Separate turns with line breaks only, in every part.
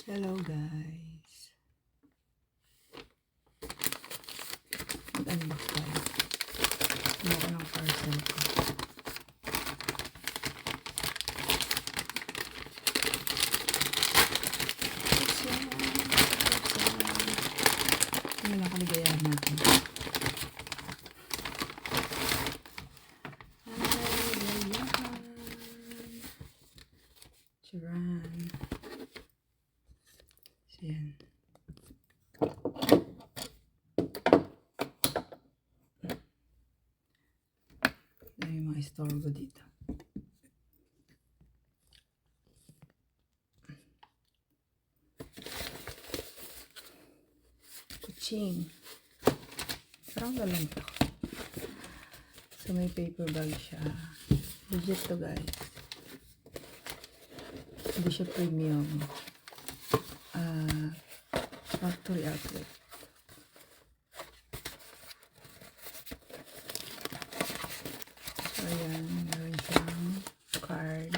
Hello guys. Mag-unbox tayo. Ano ko ng parcel ko. Ano lang kaligayahan natin. Charan. Ayan. Ito yung mga istorbo dito. Kuching. Parang galang to. So may paper bag siya. Legit to guys. Hindi siya premium. Factory outlet. So ayan, meron siyang card.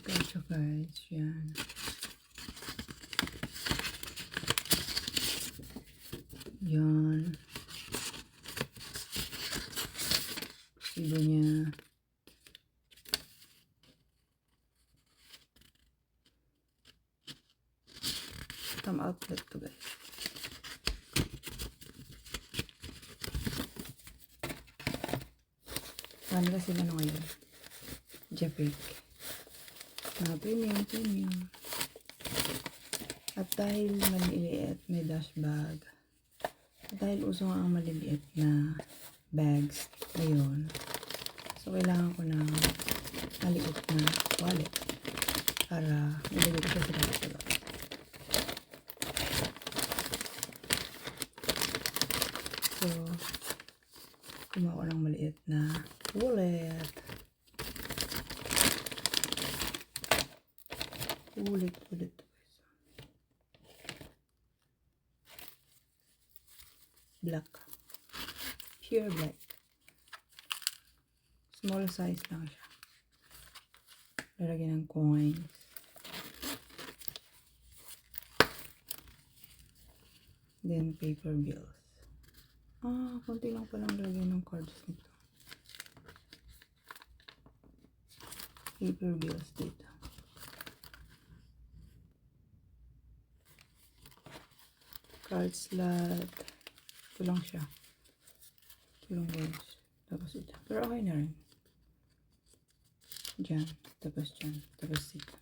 Okay, so guys, yan. Yan. Iba niya. Some outlet to guys. Saan kasi ano ngayon? Japik. Premium. At dahil maliliit, may dash bag. At dahil uso nga ang maliliit na bags ngayon. So, kailangan ko ng maliit na wallet para ilagay ko sa loob. So, kumuha ko ng maliit na wallet. Ulit. Black. Pure black. Small size lang siya. Lalagyan ng coins. Then paper bills. Konti lang palang lalagyan ng cards nito. Paper bills dito. Card slot. Ito lang siya. Ito lang words. Tapos ito. Pero okay na rin. Diyan. Tapos dyan. Tapos dito.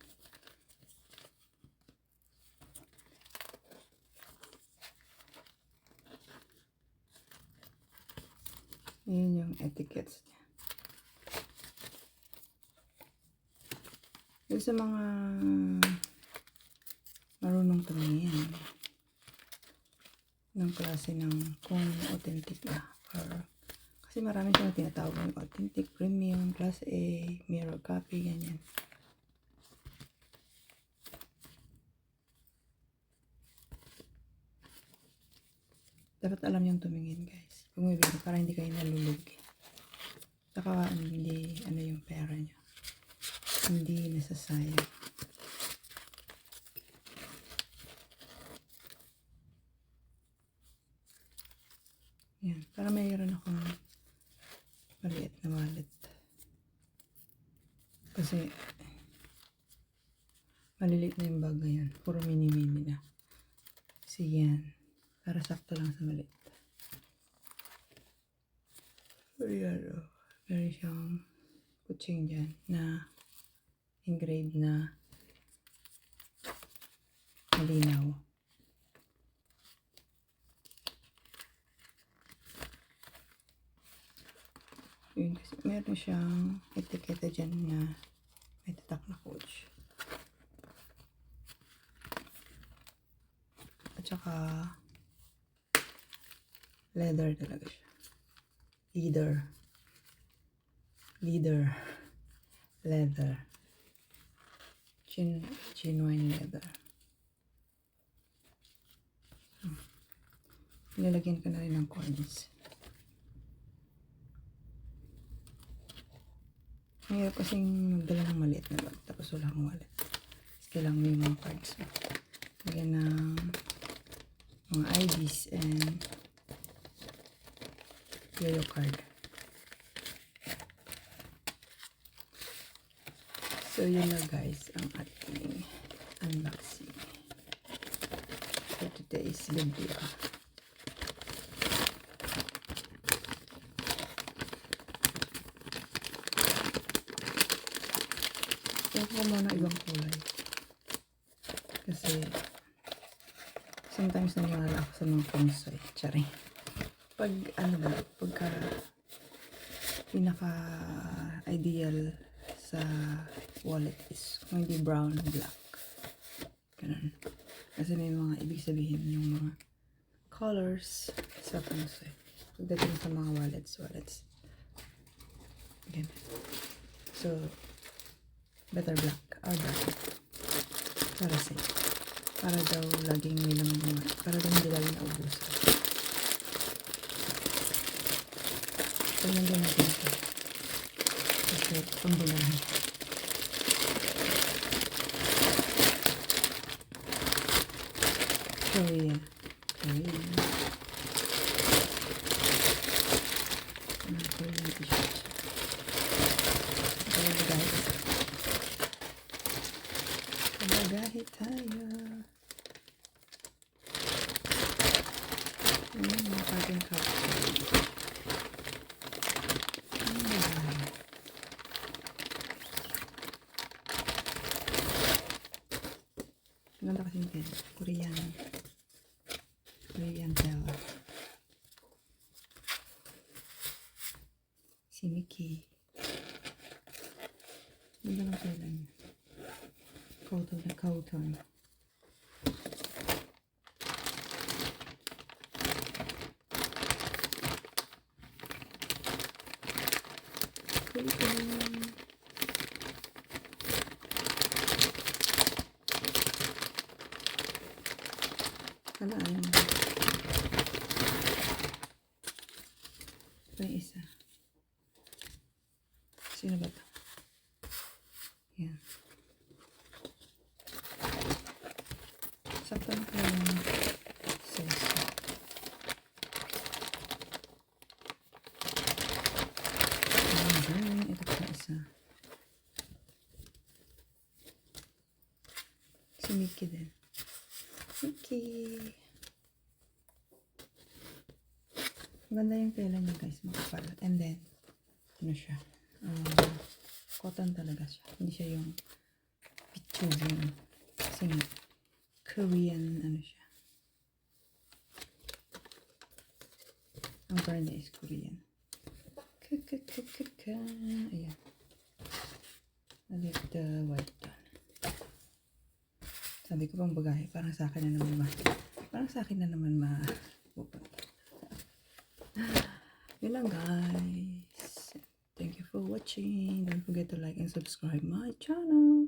Ayan yung etiquettes niya. Yung sa mga marunong tumingin ng klase ng kung authentic ba. Or, kasi marami siyang tinatawag ng authentic, premium, class A, mirror copy, ganyan. Dapat alam yung tumingin guys. Bumibili para hindi kayo nalulugi. Saka hindi yung pera nyo. Hindi nasasayang. Yan. Para mayroon akong maliit na wallet. Kasi maliliit na yung bag ngayon. Puro mini-mini na. Kasi yan. Para sakto lang sa maliit. Ayan o. Meron siyang kutsing dyan na engraved na malinaw. Yun kasi meron siyang etiketa dyan na may tatak na coach. At saka leather talaga siya. Leather. Genuine leather. Nilalagyan ko na rin ng coins. Mahirap kasing magdala ng maliit na bag. Tapos wala akong wallet. Tapos kailangan mo yung mga cards mo. Lagyan ng mga IDs and YOLO card. So, yun na guys ang ating unboxing for today's video. Huwag ko muna ibang kulay. Kasi, sometimes naniwala ako sa mga feng-shui. Charing. Pag, pagka pinaka-ideal sa wallet is kung hindi brown, black. Ganun. Kasi may mga ibig sabihin yung mga colors sa feng-shui. Pagdating sa mga wallets. Again. So, better black or brown. Para safe. Para daw laging nilang para daw hindi laging naubusan. So, nandiyan natin ito. Kasi, pambulahan. Korea. Korean t-shirt. Kabagahe tayo. Mga carbon copy. Ganda kasi yung Korean tela. Si Mickey. Ganda ng tela niya. Cotton. Kalaan. Ito yung isa. Sino ba ito? Yan. Sakto na kayo yung size. Ito pa isa. Si Mickey din. Mickey. Maganda yung tela niya guys. Makapal. And then, ano siya? Cotton talaga siya. Hindi siya yung pichugin. Kasi nga, Korean, ano siya. Ang brand is Korean. Ayan. I like the white one. Sabi ko pang bagahe, parang sa akin na naman pupunta. Yun lang guys. Thank you for watching. Don't forget to like and subscribe my channel.